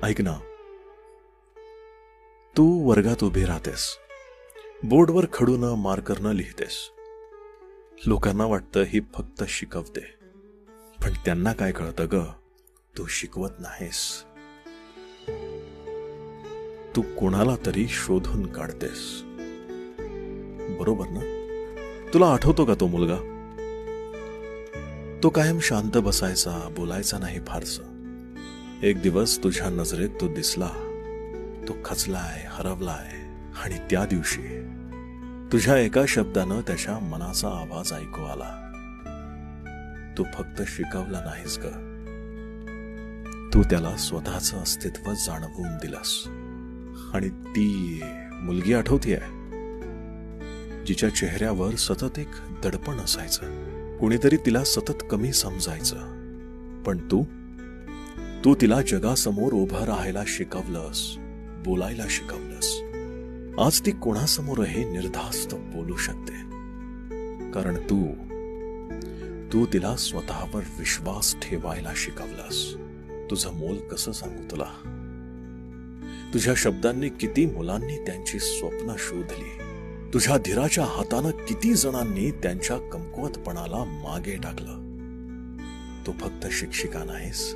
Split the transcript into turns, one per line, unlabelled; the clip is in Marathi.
ऐक ना, तू वर्गात उभी राहतेस, बोर्डवर खडून मार्करनं लिहितेस. लोकांना वाटतं ही फक्त शिकवते, पण त्यांना काय कळतं ग, तू शिकवत नाहीस. तू कोणाला तरी शोधून काढतेस. बरोबर ना? तुला आठवतो का तो मुलगा? तो कायम शांत बसायचा, बोलायचा नाही फारसं. एक दिवस तुझ्या नजरेत तो दिसला. तो खचलाय, हरवलाय, आणि त्या दिवशी तुझ्या एका शब्दानं त्याच्या मनाचा आवाज ऐकू आला. तू फक्त शिकवला नाहीस ग, तू त्याला स्वतःचं अस्तित्व जाणवून दिलास. आणि ती मुलगी आठवतीये, जिच्या चेहऱ्यावर सतत एक दडपण असायचं. कुणीतरी तिला सतत कमी समजायचं, पण तू तिला जगासमोर उभं राहायला शिकवलंस, बोलायला शिकवलंस. आज ती कोणासमोरही निर्धास्त बोलू शकते, कारण तू तिला स्वतःवर विश्वास ठेवायला शिकवलास. तुझं मोल कसं सांगू तुला? तुझ्या शब्दांनी किती मुलांनी त्यांची स्वप्न शोधली. तुझ्या धीराच्या हातानं किती जणांनी त्यांच्या कमकुवतपणाला मागे टाकलं. तू फक्त शिक्षिका नाहीस,